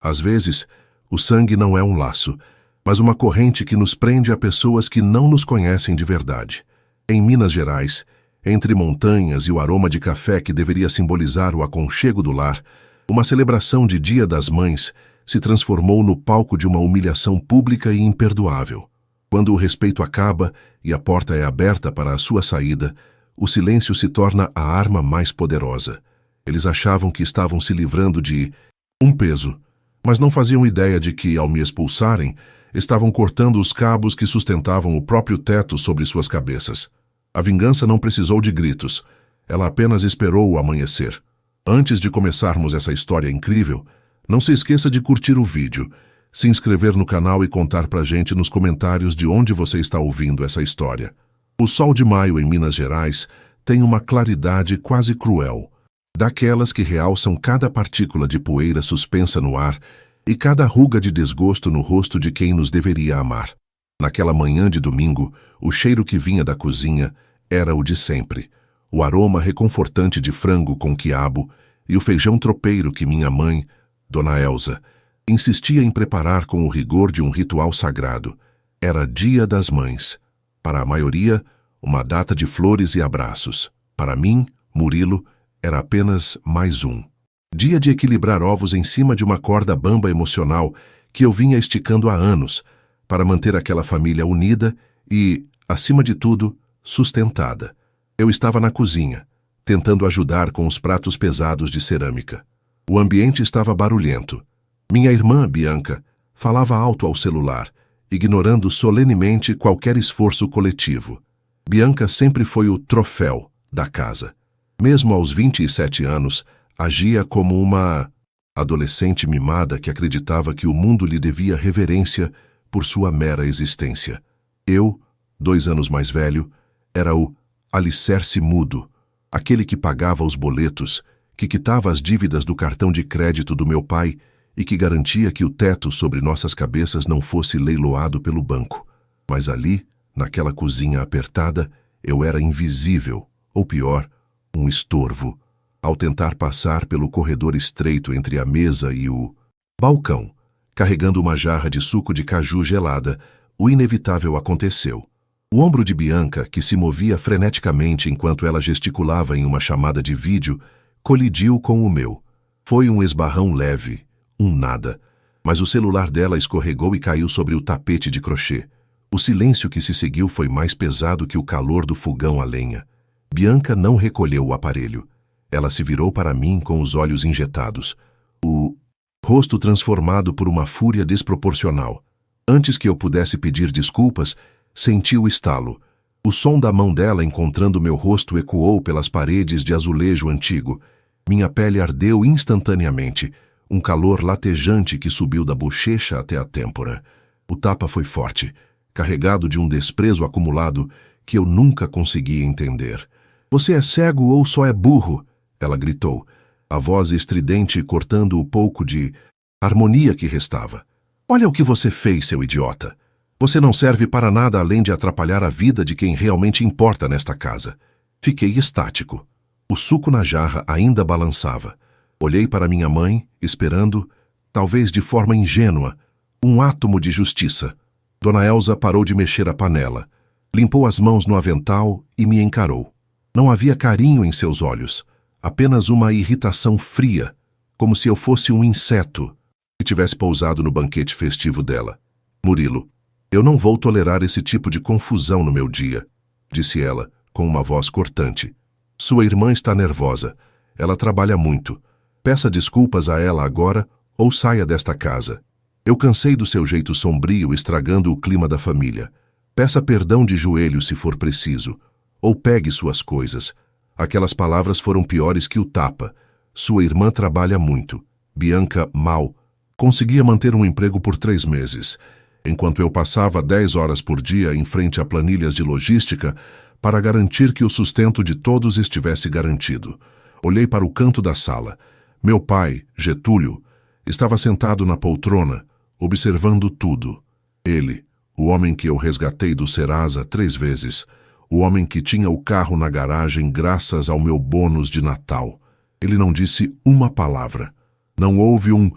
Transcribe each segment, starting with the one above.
Às vezes, o sangue não é um laço, mas uma corrente que nos prende a pessoas que não nos conhecem de verdade. Em Minas Gerais, entre montanhas e o aroma de café que deveria simbolizar o aconchego do lar, uma celebração de Dia das Mães se transformou no palco de uma humilhação pública e imperdoável. Quando o respeito acaba e a porta é aberta para a sua saída, o silêncio se torna a arma mais poderosa. Eles achavam que estavam se livrando de um peso, mas não faziam ideia de que, ao me expulsarem, estavam cortando os cabos que sustentavam o próprio teto sobre suas cabeças. A vingança não precisou de gritos, ela apenas esperou o amanhecer. Antes de começarmos essa história incrível, não se esqueça de curtir o vídeo, se inscrever no canal e contar pra gente nos comentários de onde você está ouvindo essa história. O sol de maio em Minas Gerais tem uma claridade quase cruel, daquelas que realçam cada partícula de poeira suspensa no ar e cada ruga de desgosto no rosto de quem nos deveria amar. Naquela manhã de domingo, o cheiro que vinha da cozinha era o de sempre, o aroma reconfortante de frango com quiabo e o feijão tropeiro que minha mãe, Dona Elza, insistia em preparar com o rigor de um ritual sagrado. Era Dia das Mães. Para a maioria, uma data de flores e abraços. Para mim, Murilo, era apenas mais um. Dia de equilibrar ovos em cima de uma corda bamba emocional que eu vinha esticando há anos, para manter aquela família unida e, acima de tudo, sustentada. Eu estava na cozinha, tentando ajudar com os pratos pesados de cerâmica. O ambiente estava barulhento. Minha irmã, Bianca, falava alto ao celular, ignorando solenemente qualquer esforço coletivo. Bianca sempre foi o troféu da casa. Mesmo aos 27 anos, agia como uma adolescente mimada que acreditava que o mundo lhe devia reverência por sua mera existência. Eu, 2 anos mais velho, era o alicerce mudo, aquele que pagava os boletos, que quitava as dívidas do cartão de crédito do meu pai e que garantia que o teto sobre nossas cabeças não fosse leiloado pelo banco. Mas ali, naquela cozinha apertada, eu era invisível, ou pior, um estorvo. Ao tentar passar pelo corredor estreito entre a mesa e o balcão, carregando uma jarra de suco de caju gelada, o inevitável aconteceu. O ombro de Bianca, que se movia freneticamente enquanto ela gesticulava em uma chamada de vídeo, colidiu com o meu. Foi um esbarrão leve, um nada, mas o celular dela escorregou e caiu sobre o tapete de crochê. O silêncio que se seguiu foi mais pesado que o calor do fogão a lenha. Bianca não recolheu o aparelho. Ela se virou para mim com os olhos injetados, o rosto transformado por uma fúria desproporcional. Antes que eu pudesse pedir desculpas, senti o estalo. O som da mão dela encontrando meu rosto ecoou pelas paredes de azulejo antigo. Minha pele ardeu instantaneamente, um calor latejante que subiu da bochecha até a têmpora. O tapa foi forte, carregado de um desprezo acumulado que eu nunca consegui entender. "Você é cego ou só é burro?" ela gritou, a voz estridente cortando o pouco de harmonia que restava. "Olha o que você fez, seu idiota. Você não serve para nada além de atrapalhar a vida de quem realmente importa nesta casa." Fiquei estático. O suco na jarra ainda balançava. Olhei para minha mãe, esperando, talvez de forma ingênua, um átomo de justiça. Dona Elza parou de mexer a panela, limpou as mãos no avental e me encarou. Não havia carinho em seus olhos, apenas uma irritação fria, como se eu fosse um inseto que tivesse pousado no banquete festivo dela. "Murilo, eu não vou tolerar esse tipo de confusão no meu dia", disse ela, com uma voz cortante. "Sua irmã está nervosa. Ela trabalha muito. Peça desculpas a ela agora ou saia desta casa. Eu cansei do seu jeito sombrio estragando o clima da família. Peça perdão de joelho se for preciso. Ou pegue suas coisas." Aquelas palavras foram piores que o tapa. Sua irmã trabalha muito. Bianca, mal, conseguia manter um emprego por 3 meses, enquanto eu passava 10 horas por dia em frente a planilhas de logística para garantir que o sustento de todos estivesse garantido. Olhei para o canto da sala. Meu pai, Getúlio, estava sentado na poltrona, observando tudo. Ele, o homem que eu resgatei do Serasa 3 vezes, o homem que tinha o carro na garagem graças ao meu bônus de Natal. Ele não disse uma palavra. Não houve um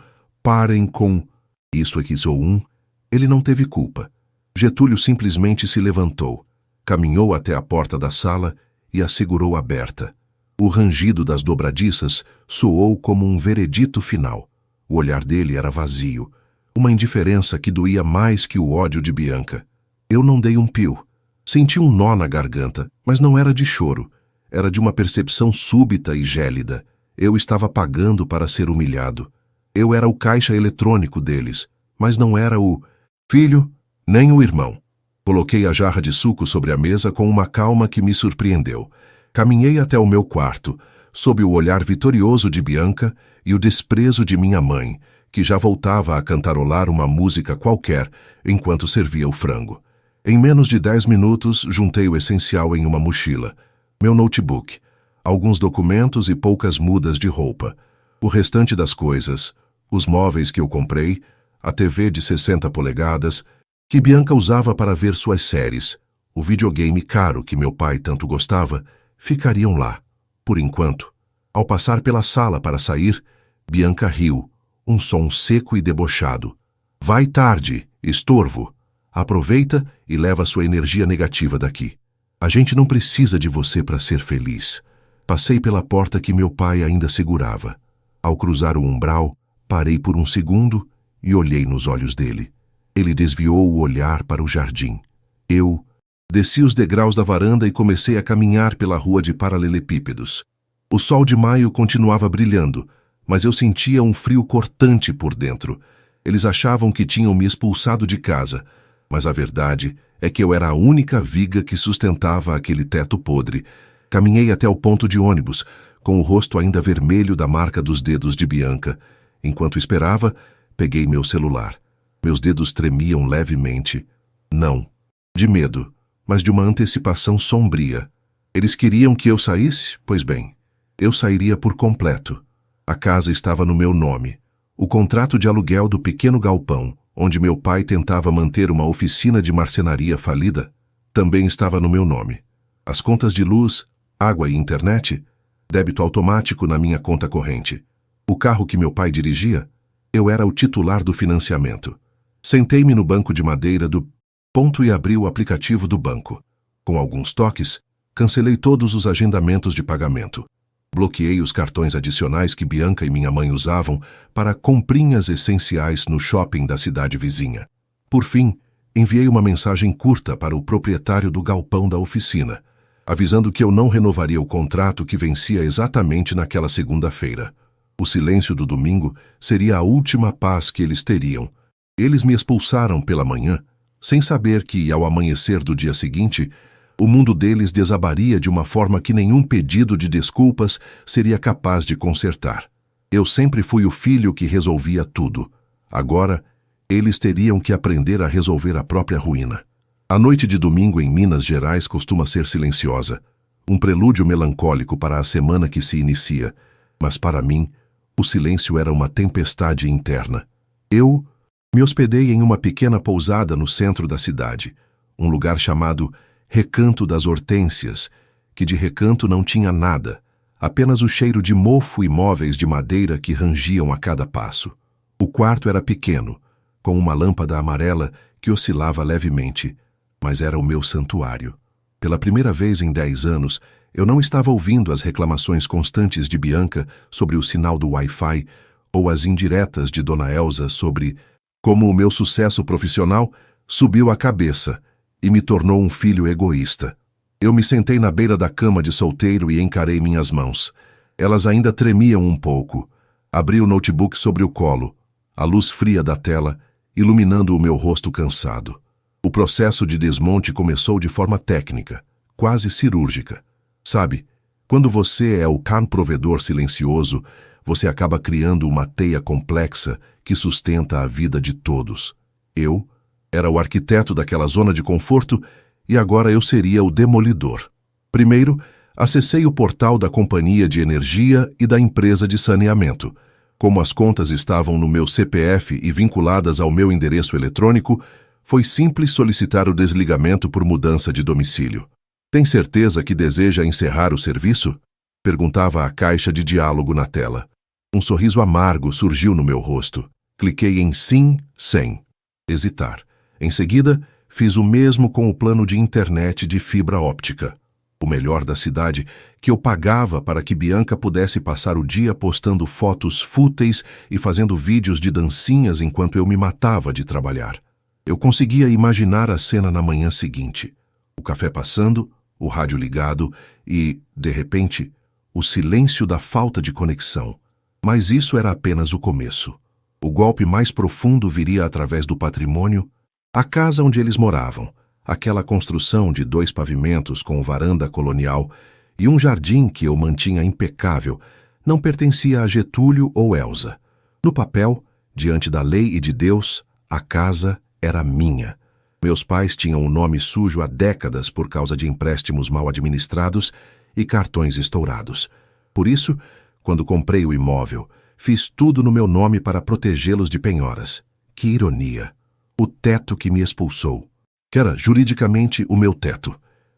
Parem com... Isso aqui sou um. Ele não teve culpa. Getúlio simplesmente se levantou, caminhou até a porta da sala e a segurou aberta. O rangido das dobradiças soou como um veredito final. O olhar dele era vazio, uma indiferença que doía mais que o ódio de Bianca. Eu não dei um pio. Senti um nó na garganta, mas não era de choro. Era de uma percepção súbita e gélida. Eu estava pagando para ser humilhado. Eu era o caixa eletrônico deles, mas não era o filho nem o irmão. Coloquei a jarra de suco sobre a mesa com uma calma que me surpreendeu. Caminhei até o meu quarto, sob o olhar vitorioso de Bianca e o desprezo de minha mãe, que já voltava a cantarolar uma música qualquer enquanto servia o frango. Em menos de 10 minutos, juntei o essencial em uma mochila. Meu notebook, alguns documentos e poucas mudas de roupa. O restante das coisas, os móveis que eu comprei, a TV de 60 polegadas, que Bianca usava para ver suas séries, o videogame caro que meu pai tanto gostava, ficariam lá, por enquanto. Ao passar pela sala para sair, Bianca riu, um som seco e debochado. Vai tarde, estorvo. Aproveita e leva sua energia negativa daqui. A gente não precisa de você para ser feliz. Passei pela porta que meu pai ainda segurava. Ao cruzar o umbral, parei por um segundo e olhei nos olhos dele. Ele desviou o olhar para o jardim. Eu desci os degraus da varanda e comecei a caminhar pela rua de paralelepípedos. O sol de maio continuava brilhando, mas eu sentia um frio cortante por dentro. Eles achavam que tinham me expulsado de casa, mas a verdade é que eu era a única viga que sustentava aquele teto podre. Caminhei até o ponto de ônibus, com o rosto ainda vermelho da marca dos dedos de Bianca. Enquanto esperava, peguei meu celular. Meus dedos tremiam levemente. Não de medo, mas de uma antecipação sombria. Eles queriam que eu saísse? Pois bem, eu sairia por completo. A casa estava no meu nome. O contrato de aluguel do pequeno galpão, onde meu pai tentava manter uma oficina de marcenaria falida, também estava no meu nome. As contas de luz, água e internet, débito automático na minha conta corrente. O carro que meu pai dirigia, eu era o titular do financiamento. Sentei-me no banco de madeira do ponto e abri o aplicativo do banco. Com alguns toques, cancelei todos os agendamentos de pagamento. Bloqueei os cartões adicionais que Bianca e minha mãe usavam para comprinhas essenciais no shopping da cidade vizinha. Por fim, enviei uma mensagem curta para o proprietário do galpão da oficina, avisando que eu não renovaria o contrato que vencia exatamente naquela segunda-feira. O silêncio do domingo seria a última paz que eles teriam. Eles me expulsaram pela manhã, sem saber que, ao amanhecer do dia seguinte, o mundo deles desabaria de uma forma que nenhum pedido de desculpas seria capaz de consertar. Eu sempre fui o filho que resolvia tudo. Agora, eles teriam que aprender a resolver a própria ruína. A noite de domingo em Minas Gerais costuma ser silenciosa, um prelúdio melancólico para a semana que se inicia, mas para mim, o silêncio era uma tempestade interna. Eu me hospedei em uma pequena pousada no centro da cidade, um lugar chamado Recanto das Hortênsias, que de recanto não tinha nada, apenas o cheiro de mofo e móveis de madeira que rangiam a cada passo. O quarto era pequeno, com uma lâmpada amarela que oscilava levemente, mas era o meu santuário. Pela primeira vez em 10 anos, eu não estava ouvindo as reclamações constantes de Bianca sobre o sinal do Wi-Fi ou as indiretas de Dona Elsa sobre como o meu sucesso profissional subiu a cabeça e me tornou um filho egoísta. Eu me sentei na beira da cama de solteiro e encarei minhas mãos. Elas ainda tremiam um pouco. Abri o notebook sobre o colo, a luz fria da tela iluminando o meu rosto cansado. O processo de desmonte começou de forma técnica, quase cirúrgica. Sabe, quando você é o provedor silencioso, você acaba criando uma teia complexa que sustenta a vida de todos. Eu era o arquiteto daquela zona de conforto e agora eu seria o demolidor. Primeiro, acessei o portal da companhia de energia e da empresa de saneamento. Como as contas estavam no meu CPF e vinculadas ao meu endereço eletrônico, foi simples solicitar o desligamento por mudança de domicílio. Tem certeza que deseja encerrar o serviço? Perguntava a caixa de diálogo na tela. Um sorriso amargo surgiu no meu rosto. Cliquei em sim, sem hesitar. Em seguida, fiz o mesmo com o plano de internet de fibra óptica, o melhor da cidade, que eu pagava para que Bianca pudesse passar o dia postando fotos fúteis e fazendo vídeos de dancinhas enquanto eu me matava de trabalhar. Eu conseguia imaginar a cena na manhã seguinte. O café passando, o rádio ligado e, de repente, o silêncio da falta de conexão. Mas isso era apenas o começo. O golpe mais profundo viria através do patrimônio, a casa onde eles moravam, aquela construção de 2 pavimentos com varanda colonial e um jardim que eu mantinha impecável, não pertencia a Getúlio ou Elsa. No papel, diante da lei e de Deus, a casa era minha. Meus pais tinham o nome sujo há décadas por causa de empréstimos mal administrados e cartões estourados. Por isso, quando comprei o imóvel, fiz tudo no meu nome para protegê-los de penhoras. Que ironia! O teto que me expulsou. Que era juridicamente o meu teto.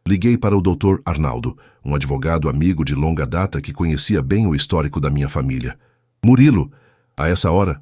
Liguei para o Dr. Arnaldo, um advogado amigo de longa data que conhecia bem o histórico da minha família. Murilo, a essa hora,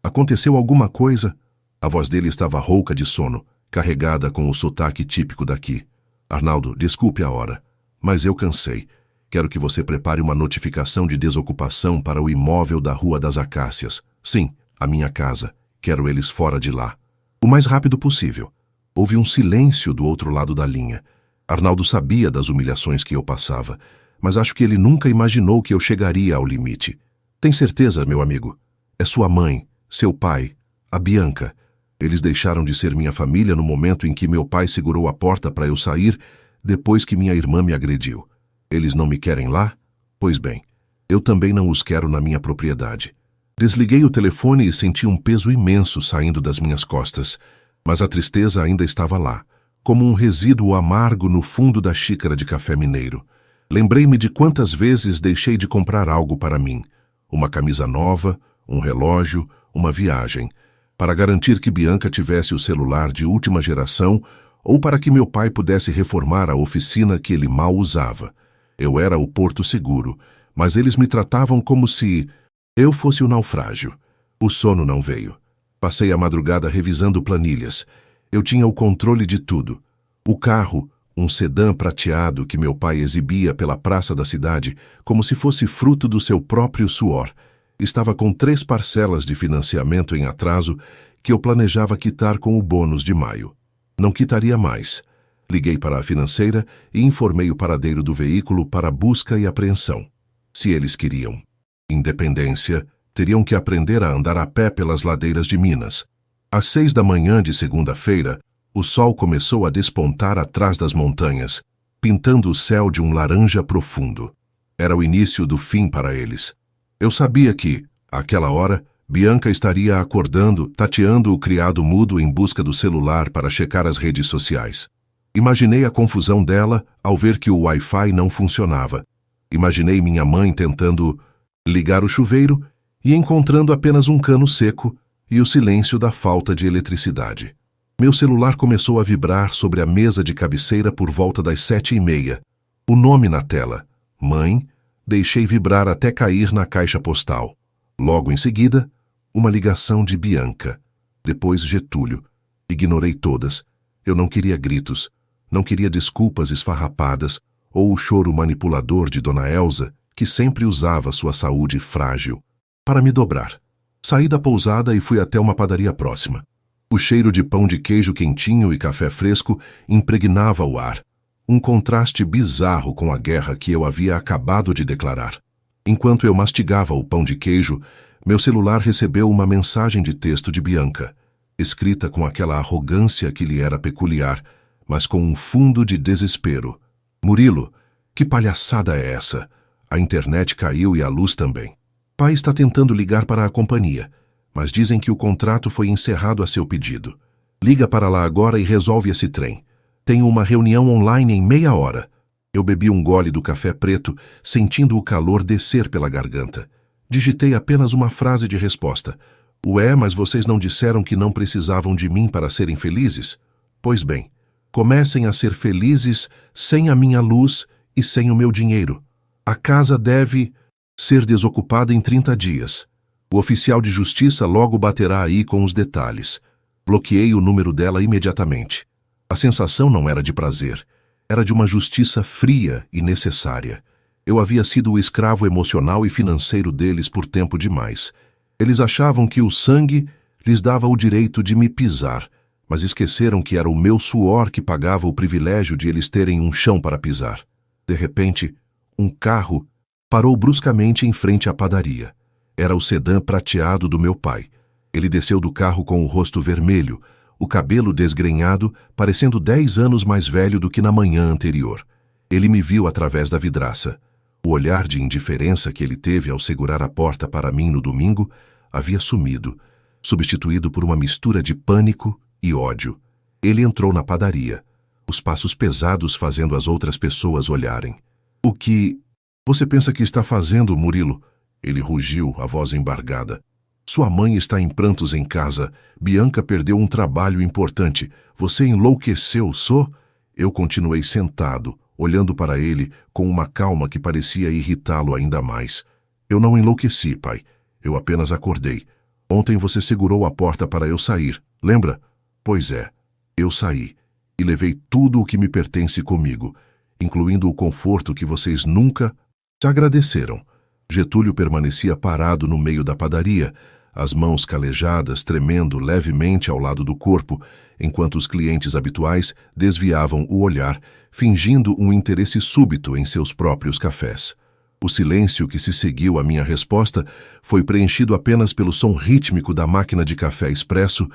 aconteceu alguma coisa? A voz dele estava rouca de sono, carregada com o sotaque típico daqui. Arnaldo, desculpe a hora, mas eu cansei. Quero que você prepare uma notificação de desocupação para o imóvel da Rua das Acácias. Sim, a minha casa. Quero eles fora de lá. O mais rápido possível. Houve um silêncio do outro lado da linha. Arnaldo sabia das humilhações que eu passava, mas acho que ele nunca imaginou que eu chegaria ao limite. Tem certeza, meu amigo? É sua mãe, seu pai, a Bianca. Eles deixaram de ser minha família no momento em que meu pai segurou a porta para eu sair, depois que minha irmã me agrediu. Eles não me querem lá? Pois bem, eu também não os quero na minha propriedade. Desliguei o telefone e senti um peso imenso saindo das minhas costas, mas a tristeza ainda estava lá, como um resíduo amargo no fundo da xícara de café mineiro. Lembrei-me de quantas vezes deixei de comprar algo para mim, uma camisa nova, um relógio, uma viagem, para garantir que Bianca tivesse o celular de última geração ou para que meu pai pudesse reformar a oficina que ele mal usava. Eu era o porto seguro, mas eles me tratavam como se eu fosse o naufrágio. O sono não veio. Passei a madrugada revisando planilhas. Eu tinha o controle de tudo. O carro, um sedã prateado que meu pai exibia pela praça da cidade, como se fosse fruto do seu próprio suor, estava com 3 parcelas de financiamento em atraso que eu planejava quitar com o bônus de maio. Não quitaria mais. Liguei para a financeira e informei o paradeiro do veículo para busca e apreensão. Se eles queriam independência, teriam que aprender a andar a pé pelas ladeiras de Minas. Às 6 da manhã de segunda-feira, o sol começou a despontar atrás das montanhas, pintando o céu de um laranja profundo. Era o início do fim para eles. Eu sabia que, àquela hora, Bianca estaria acordando, tateando o criado mudo em busca do celular para checar as redes sociais. Imaginei a confusão dela ao ver que o Wi-Fi não funcionava. Imaginei minha mãe tentando ligar o chuveiro e encontrando apenas um cano seco e o silêncio da falta de eletricidade. Meu celular começou a vibrar sobre a mesa de cabeceira por volta das 7h30. O nome na tela, Mãe, deixei vibrar até cair na caixa postal. Logo em seguida, uma ligação de Bianca. Depois Getúlio. Ignorei todas. Eu não queria gritos, não queria desculpas esfarrapadas ou o choro manipulador de Dona Elsa, que sempre usava sua saúde frágil, para me dobrar. Saí da pousada e fui até uma padaria próxima. O cheiro de pão de queijo quentinho e café fresco impregnava o ar, um contraste bizarro com a guerra que eu havia acabado de declarar. Enquanto eu mastigava o pão de queijo, meu celular recebeu uma mensagem de texto de Bianca, escrita com aquela arrogância que lhe era peculiar, mas com um fundo de desespero. Murilo, que palhaçada é essa? A internet caiu e a luz também. Pai está tentando ligar para a companhia, mas dizem que o contrato foi encerrado a seu pedido. Liga para lá agora e resolve esse trem. Tenho uma reunião online em meia hora. Eu bebi um gole do café preto, sentindo o calor descer pela garganta. Digitei apenas uma frase de resposta. Ué, mas vocês não disseram que não precisavam de mim para serem felizes? Pois bem, comecem a ser felizes sem a minha luz e sem o meu dinheiro. A casa deve ser desocupada em 30 dias. O oficial de justiça logo baterá aí com os detalhes. Bloqueei o número dela imediatamente. A sensação não era de prazer. Era de uma justiça fria e necessária. Eu havia sido o escravo emocional e financeiro deles por tempo demais. Eles achavam que o sangue lhes dava o direito de me pisar, mas esqueceram que era o meu suor que pagava o privilégio de eles terem um chão para pisar. De repente, um carro parou bruscamente em frente à padaria. Era o sedã prateado do meu pai. Ele desceu do carro com o rosto vermelho, o cabelo desgrenhado, parecendo 10 anos mais velho do que na manhã anterior. Ele me viu através da vidraça. O olhar de indiferença que ele teve ao segurar a porta para mim no domingo havia sumido, substituído por uma mistura de pânico e ódio. Ele entrou na padaria, os passos pesados fazendo as outras pessoas olharem. "O que você pensa que está fazendo, Murilo?" Ele rugiu, a voz embargada. "Sua mãe está em prantos em casa. Bianca perdeu um trabalho importante. Você enlouqueceu, só?" Eu continuei sentado, olhando para ele com uma calma que parecia irritá-lo ainda mais. "Eu não enlouqueci, pai. Eu apenas acordei. Ontem você segurou a porta para eu sair, lembra?" "Pois é. Eu saí e levei tudo o que me pertence comigo, incluindo o conforto que vocês nunca te agradeceram." Getúlio permanecia parado no meio da padaria, as mãos calejadas tremendo levemente ao lado do corpo, enquanto os clientes habituais desviavam o olhar, fingindo um interesse súbito em seus próprios cafés. O silêncio que se seguiu à minha resposta foi preenchido apenas pelo som rítmico da máquina de café expresso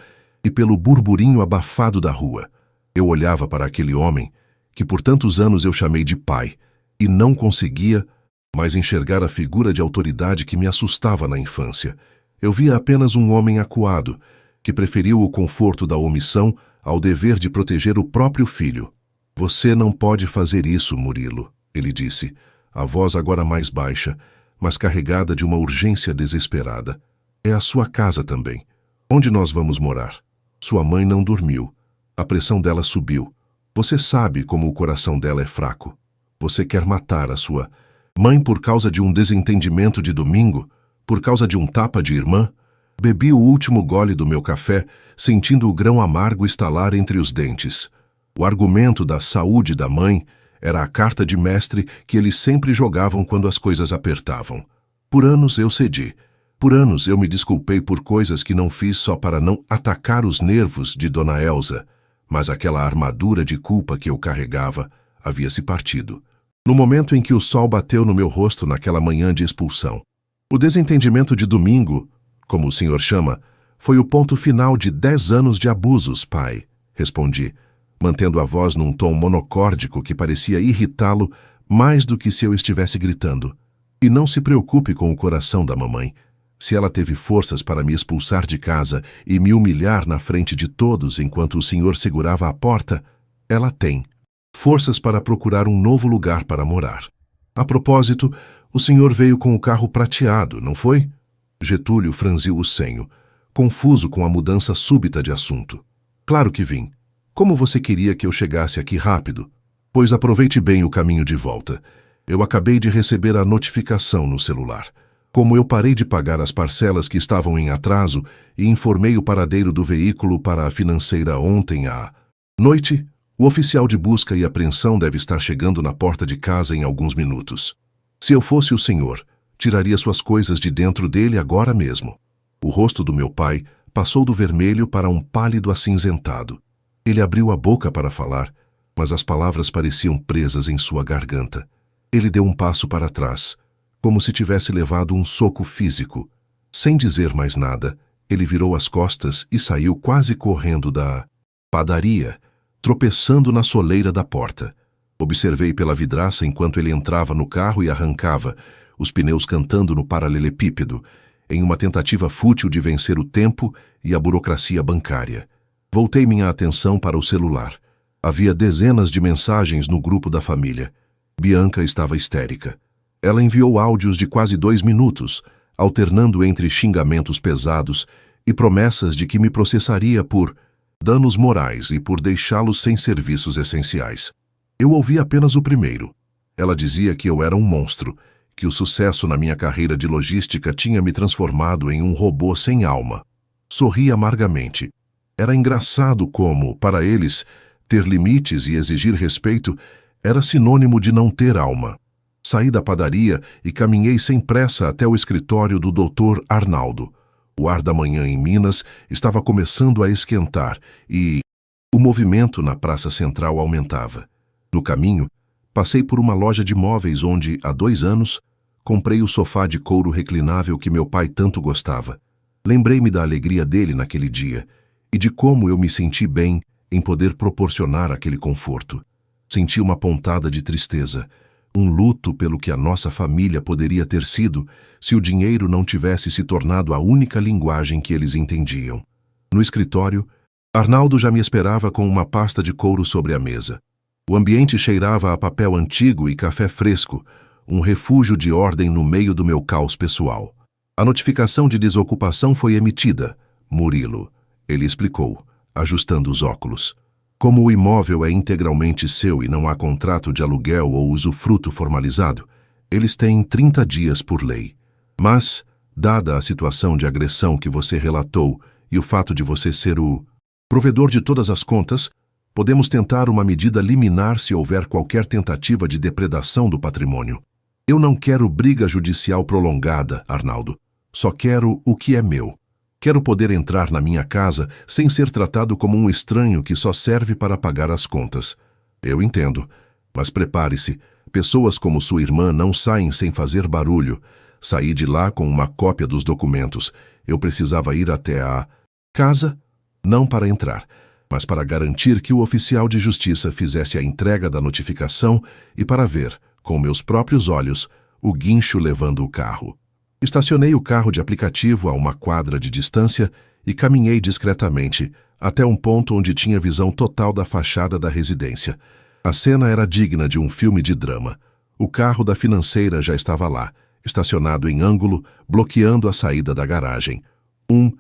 e pelo burburinho abafado da rua. Eu olhava para aquele homem, que por tantos anos eu chamei de pai, e não conseguia mais enxergar a figura de autoridade que me assustava na infância. Eu via apenas um homem acuado, que preferiu o conforto da omissão ao dever de proteger o próprio filho. "Você não pode fazer isso, Murilo", ele disse, a voz agora mais baixa, mas carregada de uma urgência desesperada. "É a sua casa também. Onde nós vamos morar? Sua mãe não dormiu. A pressão dela subiu. Você sabe como o coração dela é fraco. Você quer matar a sua mãe por causa de um desentendimento de domingo? Por causa de um tapa de irmã?" Bebi o último gole do meu café, sentindo o grão amargo estalar entre os dentes. O argumento da saúde da mãe era a carta de mestre que eles sempre jogavam quando as coisas apertavam. Por anos eu cedi. Por anos eu me desculpei por coisas que não fiz só para não atacar os nervos de Dona Elza, mas aquela armadura de culpa que eu carregava havia se partido. No momento em que o sol bateu no meu rosto naquela manhã de expulsão. "O desentendimento de domingo, como o senhor chama, foi o ponto final de 10 anos de abusos, pai", respondi, mantendo a voz num tom monocórdico que parecia irritá-lo mais do que se eu estivesse gritando. "E não se preocupe com o coração da mamãe. Se ela teve forças para me expulsar de casa e me humilhar na frente de todos enquanto o senhor segurava a porta, ela tem forças para procurar um novo lugar para morar. A propósito, o senhor veio com o carro prateado, não foi?" Getúlio franziu o senho, confuso com a mudança súbita de assunto. "Claro que vim. Como você queria que eu chegasse aqui rápido? Pois aproveite bem o caminho de volta. Eu acabei de receber a notificação no celular. Como eu parei de pagar as parcelas que estavam em atraso e informei o paradeiro do veículo para a financeira ontem à noite, o oficial de busca e apreensão deve estar chegando na porta de casa em alguns minutos. Se eu fosse o senhor, tiraria suas coisas de dentro dele agora mesmo." O rosto do meu pai passou do vermelho para um pálido acinzentado. Ele abriu a boca para falar, mas as palavras pareciam presas em sua garganta. Ele deu um passo para trás, como se tivesse levado um soco físico. Sem dizer mais nada, ele virou as costas e saiu quase correndo da padaria, tropeçando na soleira da porta. Observei pela vidraça enquanto ele entrava no carro e arrancava, os pneus cantando no paralelepípedo, em uma tentativa fútil de vencer o tempo e a burocracia bancária. Voltei minha atenção para o celular. Havia dezenas de mensagens no grupo da família. Bianca estava histérica. Ela enviou áudios de quase 2 minutos, alternando entre xingamentos pesados e promessas de que me processaria por danos morais e por deixá-los sem serviços essenciais. Eu ouvi apenas o primeiro. Ela dizia que eu era um monstro que o sucesso na minha carreira de logística tinha me transformado em um robô sem alma. Sorri amargamente. Era engraçado como, para eles, ter limites e exigir respeito era sinônimo de não ter alma. Saí da padaria e caminhei sem pressa até o escritório do Dr. Arnaldo. O ar da manhã em Minas estava começando a esquentar e o movimento na praça central aumentava. No caminho, passei por uma loja de móveis onde, há 2 anos, comprei o sofá de couro reclinável que meu pai tanto gostava. Lembrei-me da alegria dele naquele dia e de como eu me senti bem em poder proporcionar aquele conforto. Senti uma pontada de tristeza, um luto pelo que a nossa família poderia ter sido se o dinheiro não tivesse se tornado a única linguagem que eles entendiam. No escritório, Arnaldo já me esperava com uma pasta de couro sobre a mesa. O ambiente cheirava a papel antigo e café fresco, um refúgio de ordem no meio do meu caos pessoal. A notificação de desocupação foi emitida. Murilo, ele explicou, ajustando os óculos. Como o imóvel é integralmente seu e não há contrato de aluguel ou usufruto formalizado, eles têm 30 dias por lei. Mas, dada a situação de agressão que você relatou e o fato de você ser o provedor de todas as contas, podemos tentar uma medida liminar se houver qualquer tentativa de depredação do patrimônio. Eu não quero briga judicial prolongada, Arnaldo. Só quero o que é meu. Quero poder entrar na minha casa sem ser tratado como um estranho que só serve para pagar as contas. Eu entendo, mas prepare-se. Pessoas como sua irmã não saem sem fazer barulho. Saí de lá com uma cópia dos documentos. Eu precisava ir até a casa, não para entrar, mas para garantir que o oficial de justiça fizesse a entrega da notificação e para ver, com meus próprios olhos, o guincho levando o carro. Estacionei o carro de aplicativo a uma quadra de distância e caminhei discretamente até um ponto onde tinha visão total da fachada da residência. A cena era digna de um filme de drama. O carro da financeira já estava lá, estacionado em ângulo, bloqueando a saída da garagem. Um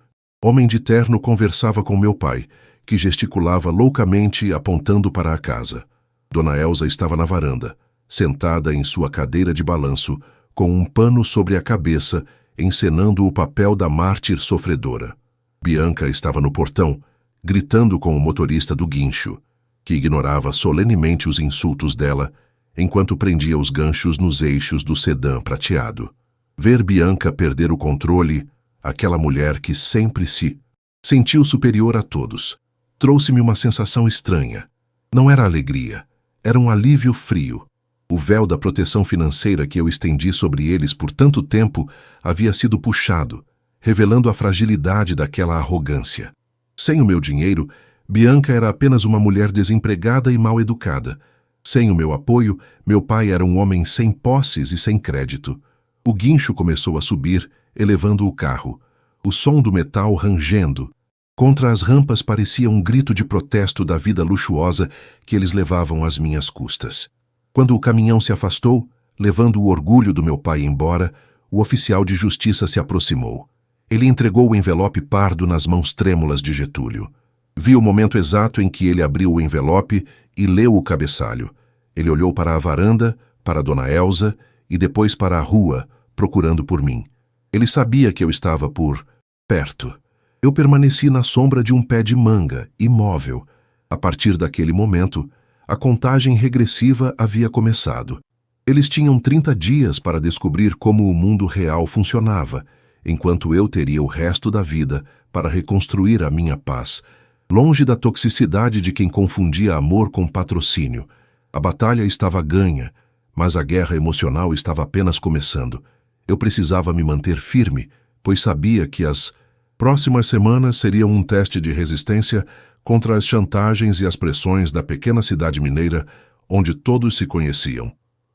homem de terno conversava com meu pai, que gesticulava loucamente apontando para a casa. Dona Elza estava na varanda, sentada em sua cadeira de balanço, com um pano sobre a cabeça, encenando o papel da mártir sofredora. Bianca estava no portão, gritando com o motorista do guincho, que ignorava solenemente os insultos dela, enquanto prendia os ganchos nos eixos do sedã prateado. Ver Bianca perder o controle, aquela mulher que sempre se sentiu superior a todos, trouxe-me uma sensação estranha. Não era alegria, era um alívio frio. O véu da proteção financeira que eu estendi sobre eles por tanto tempo havia sido puxado, revelando a fragilidade daquela arrogância. Sem o meu dinheiro, Bianca era apenas uma mulher desempregada e mal educada. Sem o meu apoio, meu pai era um homem sem posses e sem crédito. O guincho começou a subir, elevando o carro. O som do metal rangendo. Contra as rampas parecia um grito de protesto da vida luxuosa que eles levavam às minhas custas. Quando o caminhão se afastou, levando o orgulho do meu pai embora, o oficial de justiça se aproximou. Ele entregou o envelope pardo nas mãos trêmulas de Getúlio. Vi o momento exato em que ele abriu o envelope e leu o cabeçalho. Ele olhou para a varanda, para Dona Elza e depois para a rua, procurando por mim. Ele sabia que eu estava por perto. Eu permaneci na sombra de um pé de manga, imóvel. A partir daquele momento, a contagem regressiva havia começado. Eles tinham 30 dias para descobrir como o mundo real funcionava, enquanto eu teria o resto da vida para reconstruir a minha paz, longe da toxicidade de quem confundia amor com patrocínio. A batalha estava ganha, mas a guerra emocional estava apenas começando. Eu precisava me manter firme, pois sabia que as próximas semanas seriam um teste de resistência contra as chantagens e as pressões da pequena cidade mineira, onde todos se conheciam.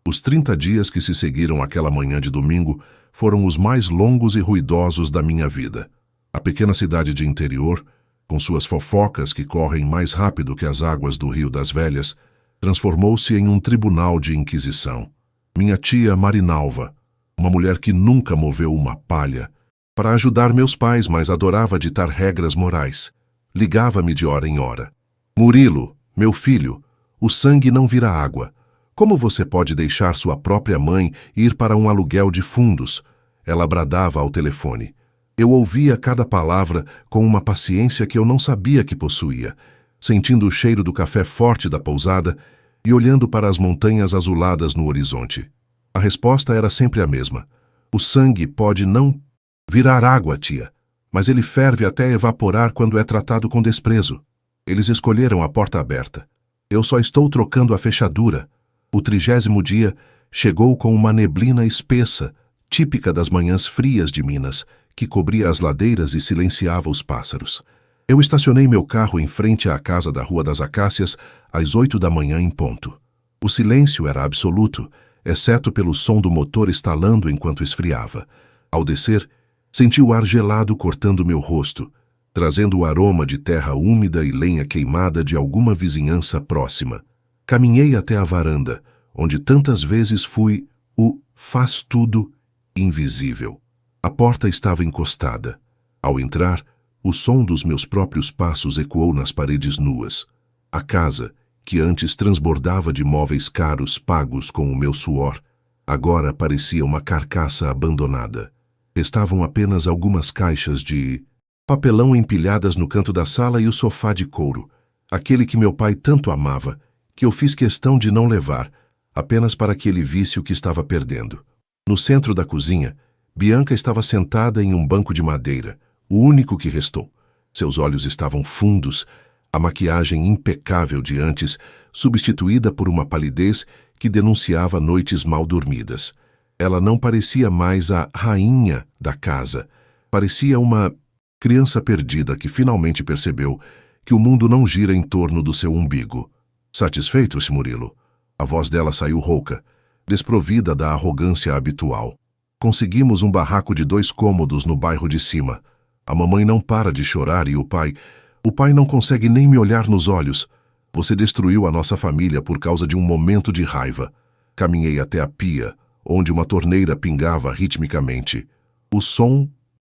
Os 30 dias que se seguiram àquela manhã de domingo foram os mais longos e ruidosos da minha vida. A pequena cidade de interior, com suas fofocas que correm mais rápido que as águas do Rio das Velhas, transformou-se em um tribunal de inquisição. Minha tia Marinalva, uma mulher que nunca moveu uma palha, para ajudar meus pais, mas adorava ditar regras morais, ligava-me de hora em hora. Murilo, meu filho, o sangue não vira água. Como você pode deixar sua própria mãe ir para um aluguel de fundos? Ela bradava ao telefone. Eu ouvia cada palavra com uma paciência que eu não sabia que possuía, sentindo o cheiro do café forte da pousada e olhando para as montanhas azuladas no horizonte. A resposta era sempre a mesma. O sangue pode não virar água, tia, mas ele ferve até evaporar quando é tratado com desprezo. Eles escolheram a porta aberta. Eu só estou trocando a fechadura. O 30º dia chegou com uma neblina espessa, típica das manhãs frias de Minas, que cobria as ladeiras e silenciava os pássaros. Eu estacionei meu carro em frente à casa da Rua das Acácias às 8 da manhã em ponto. O silêncio era absoluto, exceto pelo som do motor estalando enquanto esfriava. Ao descer, senti o ar gelado cortando meu rosto, trazendo o aroma de terra úmida e lenha queimada de alguma vizinhança próxima. Caminhei até a varanda, onde tantas vezes fui o faz-tudo invisível. A porta estava encostada. Ao entrar, o som dos meus próprios passos ecoou nas paredes nuas. A casa, que antes transbordava de móveis caros pagos com o meu suor, agora parecia uma carcaça abandonada. Estavam apenas algumas caixas de papelão empilhadas no canto da sala e o sofá de couro, aquele que meu pai tanto amava, que eu fiz questão de não levar, apenas para que ele visse o que estava perdendo. No centro da cozinha, Bianca estava sentada em um banco de madeira, o único que restou. Seus olhos estavam fundos, a maquiagem impecável de antes, substituída por uma palidez que denunciava noites mal dormidas. Ela não parecia mais a rainha da casa. Parecia uma criança perdida que finalmente percebeu que o mundo não gira em torno do seu umbigo. Satisfeito, Sr. Murilo? A voz dela saiu rouca, desprovida da arrogância habitual. Conseguimos um barraco de 2 cômodos no bairro de cima. A mamãe não para de chorar e o pai não consegue nem me olhar nos olhos. Você destruiu a nossa família por causa de um momento de raiva. Caminhei até a pia, onde uma torneira pingava ritmicamente. O som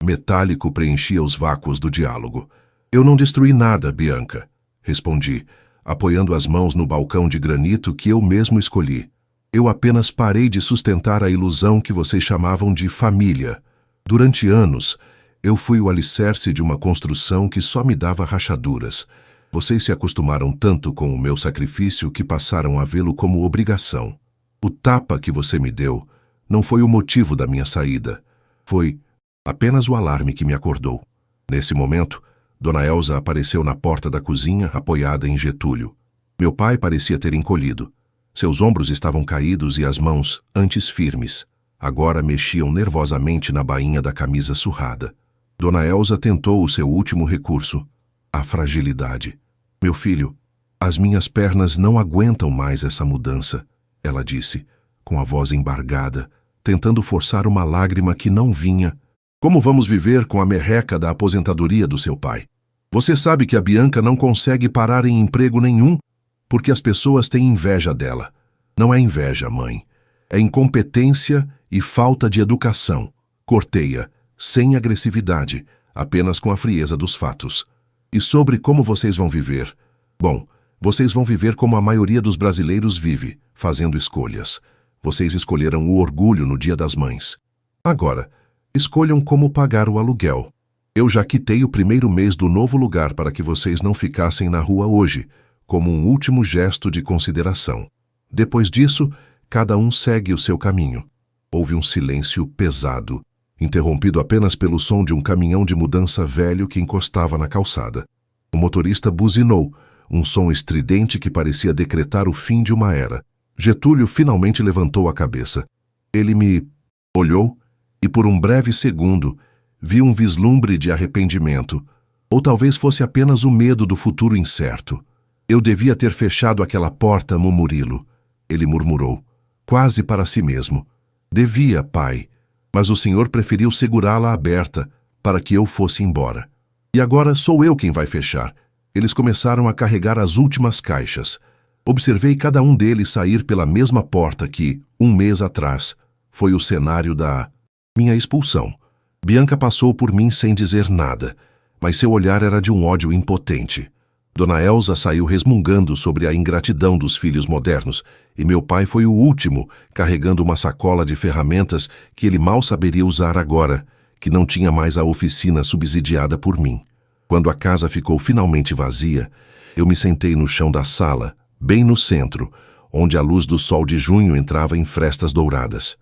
metálico preenchia os vácuos do diálogo. Eu não destruí nada, Bianca, respondi, apoiando as mãos no balcão de granito que eu mesmo escolhi. Eu apenas parei de sustentar a ilusão que vocês chamavam de família. Durante anos, eu fui o alicerce de uma construção que só me dava rachaduras. Vocês se acostumaram tanto com o meu sacrifício que passaram a vê-lo como obrigação. O tapa que você me deu não foi o motivo da minha saída. Foi apenas o alarme que me acordou. Nesse momento, Dona Elza apareceu na porta da cozinha, apoiada em Getúlio. Meu pai parecia ter encolhido. Seus ombros estavam caídos e as mãos, antes firmes, agora mexiam nervosamente na bainha da camisa surrada. Dona Elza tentou o seu último recurso, a fragilidade. Meu filho, as minhas pernas não aguentam mais essa mudança, ela disse, com a voz embargada, tentando forçar uma lágrima que não vinha. Como vamos viver com a merreca da aposentadoria do seu pai? Você sabe que a Bianca não consegue parar em emprego nenhum porque as pessoas têm inveja dela. Não é inveja, mãe. É incompetência e falta de educação. Cortei-a, sem agressividade, apenas com a frieza dos fatos. E sobre como vocês vão viver? Bom, vocês vão viver como a maioria dos brasileiros vive, fazendo escolhas. Vocês escolheram o orgulho no Dia das Mães. Agora, escolham como pagar o aluguel. Eu já quitei o 1º mês do novo lugar para que vocês não ficassem na rua hoje, como um último gesto de consideração. Depois disso, cada um segue o seu caminho. Houve um silêncio pesado, interrompido apenas pelo som de um caminhão de mudança velho que encostava na calçada. O motorista buzinou, um som estridente que parecia decretar o fim de uma era. Getúlio finalmente levantou a cabeça. Ele me olhou e por um breve segundo vi um vislumbre de arrependimento, ou talvez fosse apenas o medo do futuro incerto. Eu devia ter fechado aquela porta, Murilo, ele murmurou, quase para si mesmo. Devia, pai, mas o senhor preferiu segurá-la aberta para que eu fosse embora. E agora sou eu quem vai fechar. Eles começaram a carregar as últimas caixas. Observei cada um deles sair pela mesma porta que, um mês atrás, foi o cenário da minha expulsão. Bianca passou por mim sem dizer nada, mas seu olhar era de um ódio impotente. Dona Elsa saiu resmungando sobre a ingratidão dos filhos modernos, e meu pai foi o último, carregando uma sacola de ferramentas que ele mal saberia usar agora, que não tinha mais a oficina subsidiada por mim. Quando a casa ficou finalmente vazia, eu me sentei no chão da sala, bem no centro, onde a luz do sol de junho entrava em frestas douradas.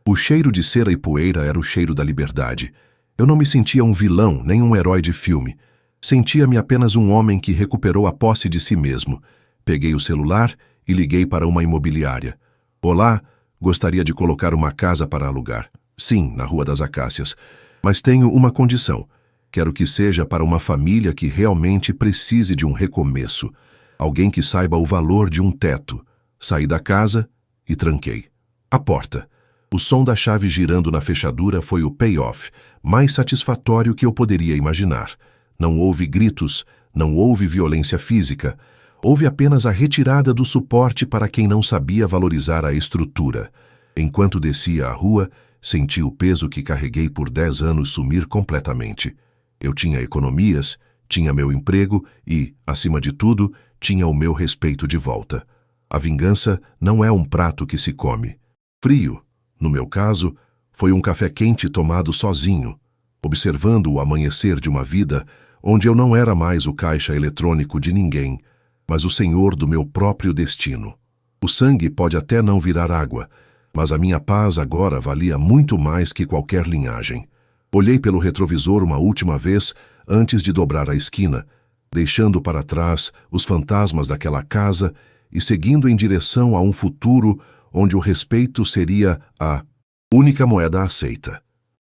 O cheiro de cera e poeira era o cheiro da liberdade. Eu não me sentia um vilão nem um herói de filme. Sentia-me apenas um homem que recuperou a posse de si mesmo. Peguei o celular e liguei para uma imobiliária. Olá, gostaria de colocar uma casa para alugar. Sim, na Rua das Acácias. Mas tenho uma condição. Quero que seja para uma família que realmente precise de um recomeço. Alguém que saiba o valor de um teto. Saí da casa e tranquei a porta. O som da chave girando na fechadura foi o payoff mais satisfatório que eu poderia imaginar. Não houve gritos, não houve violência física. Houve apenas a retirada do suporte para quem não sabia valorizar a estrutura. Enquanto descia a rua, senti o peso que carreguei por 10 anos sumir completamente. Eu tinha economias, tinha meu emprego e, acima de tudo, tinha o meu respeito de volta. A vingança não é um prato que se come. Frio, no meu caso, foi um café quente tomado sozinho, observando o amanhecer de uma vida onde eu não era mais o caixa eletrônico de ninguém, mas o senhor do meu próprio destino. O sangue pode até não virar água, mas a minha paz agora valia muito mais que qualquer linhagem. Olhei pelo retrovisor uma última vez antes de dobrar a esquina, deixando para trás os fantasmas daquela casa e seguindo em direção a um futuro onde o respeito seria a única moeda aceita.